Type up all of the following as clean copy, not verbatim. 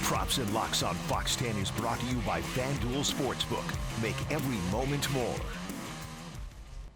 Props and Locks on Fox 10 is brought to you by FanDuel Sportsbook. Make every moment more.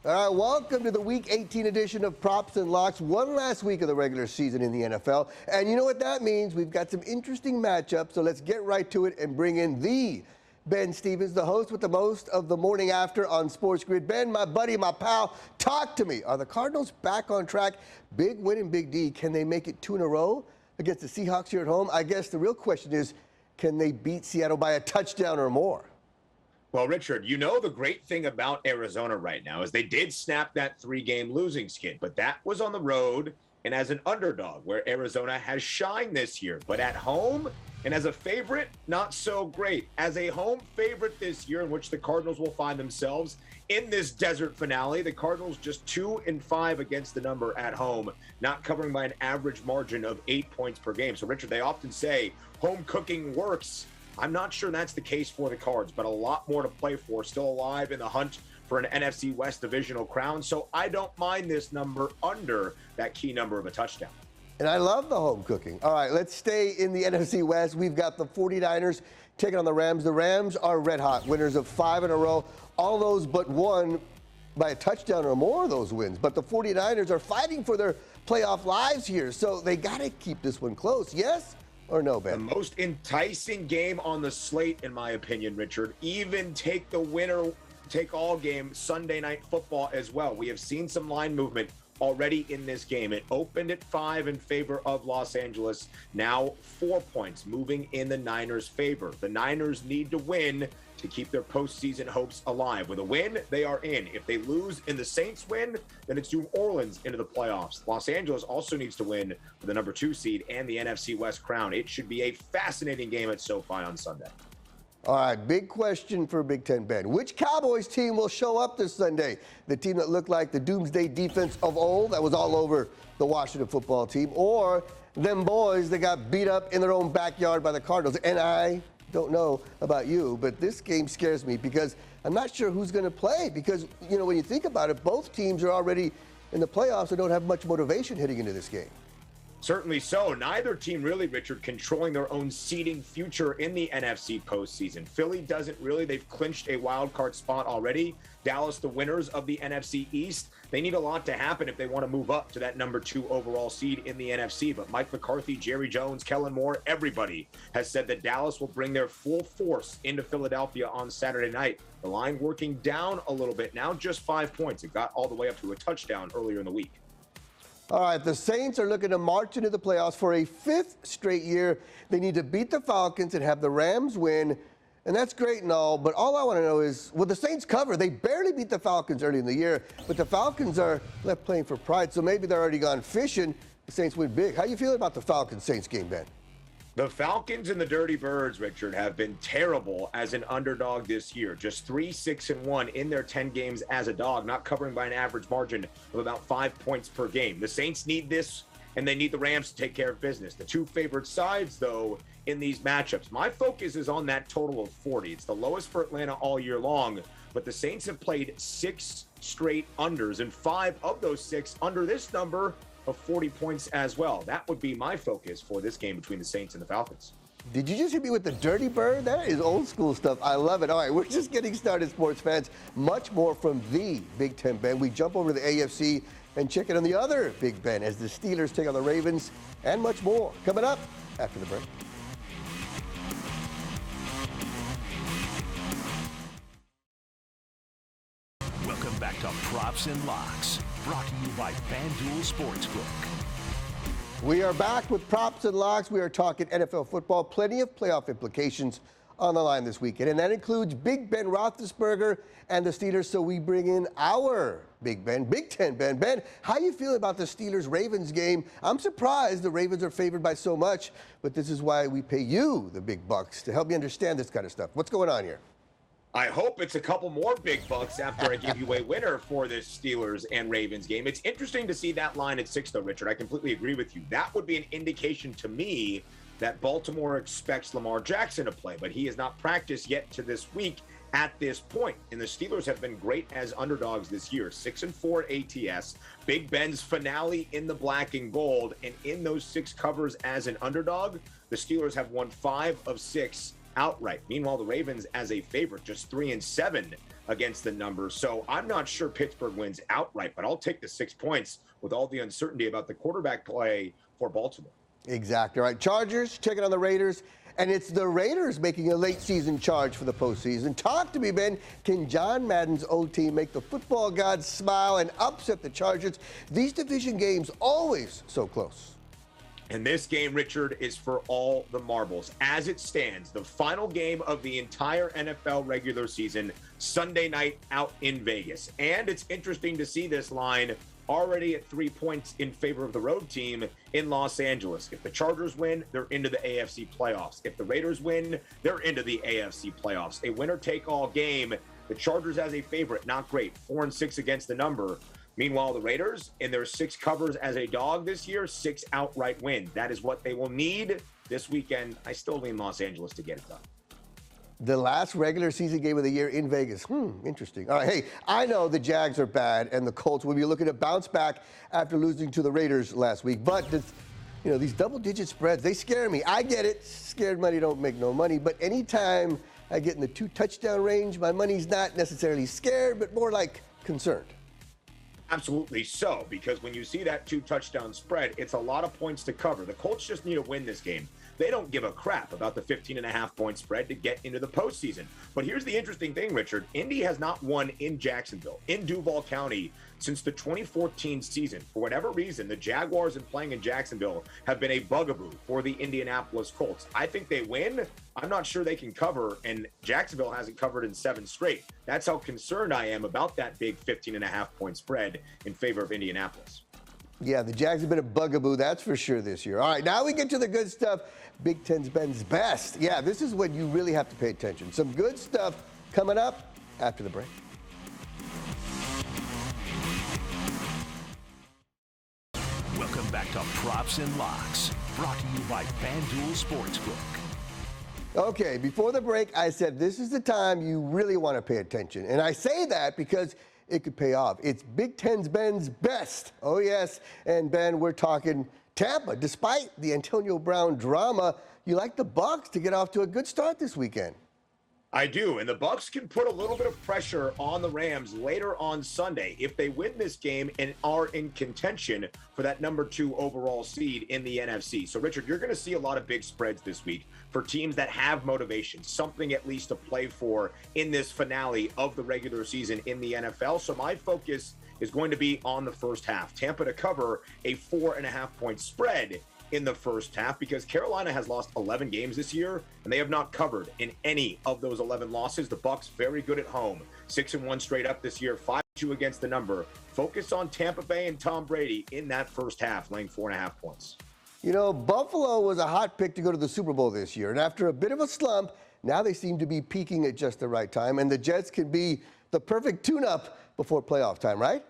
All right, welcome to the Week 18 edition of Props and Locks. One last week of the regular season in the NFL. And you know what that means? We've got some interesting matchups, so let's get right to it and bring in the Ben Stevens, the host with the most of the morning after on Sports Grid. Ben, my buddy, my pal, talk to me. Are the Cardinals back on track? Big win in Big D. Can they make it 2 in a row against the Seahawks here at home? I guess the real question is, can they beat Seattle by a touchdown or more? Well, Richard, you know the great thing about Arizona right now is they did snap that 3-game losing skid, but that was on the road and as an underdog, where Arizona has shined this year. But at home and as a favorite, not so great. As a home favorite this year, in which the Cardinals will find themselves in this desert finale, the Cardinals just 2-5 against the number at home, not covering by an average margin of 8 points per game. So, Richard, they often say home cooking works. I'm not sure that's the case for the Cards, but a lot more to play for, still alive in the hunt for an NFC West divisional crown. So I don't mind this number under that key number of a touchdown. And I love the home cooking. All right, let's stay in the NFC West. We've got the 49ers taking on the Rams. The Rams are red hot, winners of 5 in a row. All those but one by a touchdown or more of those wins. But the 49ers are fighting for their playoff lives here, so they got to keep this one close. Yes or no, Ben? The most enticing game on the slate, in my opinion, Richard. Even take the winner, take all game, Sunday Night Football as well. We have seen some line movement already in this game. It opened at 5 in favor of Los Angeles. Now 4 points moving in the Niners' favor. The Niners need to win to keep their postseason hopes alive. With a win, they are in. If they lose and the Saints win, then it's New Orleans into the playoffs. Los Angeles also needs to win for the number 2 seed and the NFC West crown. It should be a fascinating game at SoFi on Sunday. All right, big question for Big Ten Ben. Which Cowboys team will show up this Sunday? The team that looked like the doomsday defense of old, that was all over the Washington football team, or them boys that got beat up in their own backyard by the Cardinals? And I don't know about you, but this game scares me because I'm not sure who's going to play. Because, you know, when you think about it, both teams are already in the playoffs and don't have much motivation heading into this game. Certainly so. Neither team really, Richard, controlling their own seeding future in the NFC postseason. Philly doesn't really. They've clinched a wild card spot already. Dallas, the winners of the NFC East. They need a lot to happen if they want to move up to that number 2 overall seed in the NFC. But Mike McCarthy, Jerry Jones, Kellen Moore, everybody has said that Dallas will bring their full force into Philadelphia on Saturday night. The line working down a little bit now, just 5 points. It got all the way up to a touchdown earlier in the week. All right, the Saints are looking to march into the playoffs for a 5th straight year. They need to beat the Falcons and have the Rams win, and that's great and all, but all I want to know is, will the Saints cover? They barely beat the Falcons early in the year, but the Falcons are left playing for pride, so maybe they're already gone fishing. The Saints win big. How you feeling about the Falcons-Saints game, Ben? The Falcons and the Dirty Birds, Richard, have been terrible as an underdog this year. Just 3-6-1 in their 10 games as a dog, not covering by an average margin of about 5 points per game. The Saints need this, and they need the Rams to take care of business. The two favorite sides, though, in these matchups. My focus is on that total of 40. It's the lowest for Atlanta all year long, but the Saints have played 6 straight unders, and 5 of those 6 under this number of 40 points as well. That would be my focus for this game between the Saints and the Falcons. Did you just hit me with the Dirty Bird? That is old school stuff. I love it. All right, we're just getting started, sports fans. Much more from the Big Ten, Ben. We jump over to the AFC and check it on the other Big Ben as the Steelers take on the Ravens, and much more coming up after the break. Welcome back to Props and Locks, brought to you by FanDuel Sportsbook. We are back with Props and Locks. We are talking NFL football. Plenty of playoff implications on the line this weekend, and that includes Big Ben Roethlisberger and the Steelers. So we bring in our Big Ben, Big Ten Ben. Ben, how you feel about the Steelers-Ravens game? I'm surprised the Ravens are favored by so much, but this is why we pay you the big bucks to help you understand this kind of stuff. What's going on here? I hope it's a couple more big bucks after I give you a winner for this Steelers and Ravens game. It's interesting to see that line at 6, though, Richard. I completely agree with you. That would be an indication to me that Baltimore expects Lamar Jackson to play, but he has not practiced yet to this week at this point. And the Steelers have been great as underdogs this year. 6-4 ATS. Big Ben's finale in the black and gold. And in those 6 covers as an underdog, the Steelers have won 5 of 6 outright. Meanwhile, the Ravens, as a favorite, just 3-7 against the number. So I'm not sure Pittsburgh wins outright, but I'll take the 6 points with all the uncertainty about the quarterback play for Baltimore. Exactly. All right, Chargers checking on the Raiders, and it's the Raiders making a late season charge for the postseason. Talk to me, Ben. Can John Madden's old team make the football gods smile and upset the Chargers? These division games always so close. And this game, Richard, is for all the marbles. As it stands, the final game of the entire NFL regular season, Sunday night out in Vegas. And it's interesting to see this line already at 3 points in favor of the road team in Los Angeles. If the Chargers win, they're into the AFC playoffs. If the Raiders win, they're into the AFC playoffs. A winner-take-all game. The Chargers as a favorite, not great. 4-6 against the number. Meanwhile, the Raiders, in their 6 covers as a dog this year, 6 outright wins. That is what they will need this weekend. I still lean Los Angeles to get it done. The last regular season game of the year in Vegas. Interesting. All right, hey, I know the Jags are bad and the Colts will be looking to bounce back after losing to the Raiders last week. But, these double-digit spreads, they scare me. I get it. Scared money don't make no money. But anytime I get in the 2-touchdown range, my money's not necessarily scared, but more like concerned. Absolutely so, because when you see that 2-touchdown spread, it's a lot of points to cover. The Colts just need to win this game. They don't give a crap about the 15.5-point spread to get into the postseason. But here's the interesting thing, Richard. Indy has not won in Jacksonville, in Duval County, since the 2014 season. For whatever reason, the Jaguars and playing in Jacksonville have been a bugaboo for the Indianapolis Colts. I think they win. I'm not sure they can cover, and Jacksonville hasn't covered in 7 straight. That's how concerned I am about that big 15.5-point spread in favor of Indianapolis. Yeah, the Jags have been a bugaboo, that's for sure this year. All right, now we get to the good stuff. Big Ten's Ben's best. Yeah, this is when you really have to pay attention. Some good stuff coming up after the break. Welcome back to Props and Locks, brought to you by FanDuel Sportsbook. Okay, before the break, I said this is the time you really want to pay attention. And I say that because it could pay off. It's Big Ten's Ben's best. Oh, yes. And, Ben, we're talking Tampa. Despite the Antonio Brown drama, you like the Bucs to get off to a good start this weekend. I do, and the Bucs can put a little bit of pressure on the Rams later on Sunday if they win this game and are in contention for that number 2 overall seed in the NFC. So, Richard, you're going to see a lot of big spreads this week for teams that have motivation, something at least to play for in this finale of the regular season in the NFL. So my focus is going to be on the first half. Tampa to cover a 4.5-point spread in the first half, because Carolina has lost 11 games this year and they have not covered in any of those 11 losses. The Bucs very good at home, 6-1 straight up this year, 5-2 against the number. Focus on Tampa Bay and Tom Brady in that first half, laying 4.5 points. Buffalo was a hot pick to go to the Super Bowl this year, and after a bit of a slump, now they seem to be peaking at just the right time, and the Jets can be the perfect tune-up before playoff time, right?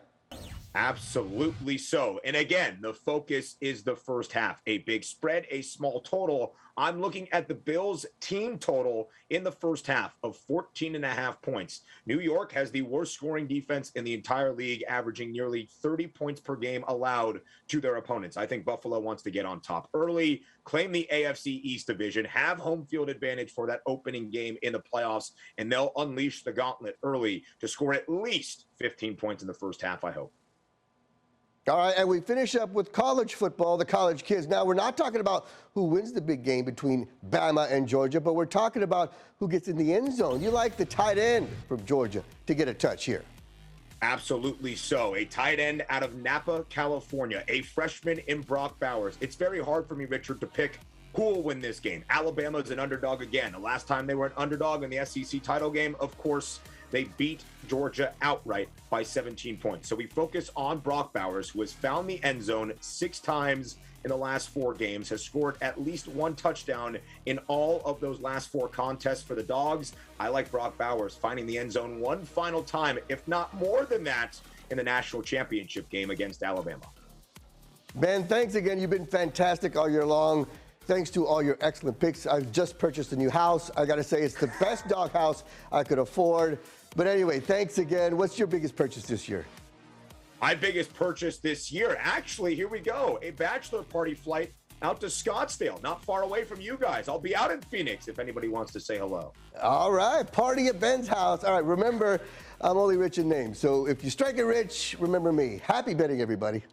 Absolutely so. And again, the focus is the first half. A big spread, a small total. I'm looking at the Bills team total in the first half of 14.5 points. New York has the worst scoring defense in the entire league, averaging nearly 30 points per game allowed to their opponents. I think Buffalo wants to get on top early, claim the AFC East division, have home field advantage for that opening game in the playoffs, and they'll unleash the gauntlet early to score at least 15 points in the first half, I hope. All right, and we finish up with college football, the college kids. Now, we're not talking about who wins the big game between Bama and Georgia, but we're talking about who gets in the end zone. You like the tight end from Georgia to get a touch here. Absolutely so. A tight end out of Napa, California, a freshman in Brock Bowers. It's very hard for me, Richard, to pick who will win this game. Alabama is an underdog again. The last time they were an underdog in the SEC title game, of course, they beat Georgia outright by 17 points. So we focus on Brock Bowers, who has found the end zone 6 times in the last 4 games, has scored at least 1 touchdown in all of those last 4 contests for the Dogs. I like Brock Bowers finding the end zone 1 final time, if not more than that, in the national championship game against Alabama. Ben, thanks again. You've been fantastic all year long. Thanks to all your excellent picks. I've just purchased a new house. I got to say, it's the best dog house I could afford. But anyway, thanks again. What's your biggest purchase this year? My biggest purchase this year, actually, here we go. A bachelor party flight out to Scottsdale, not far away from you guys. I'll be out in Phoenix if anybody wants to say hello. All right, party at Ben's house. All right, remember, I'm only rich in name. So if you strike it rich, remember me. Happy betting, everybody.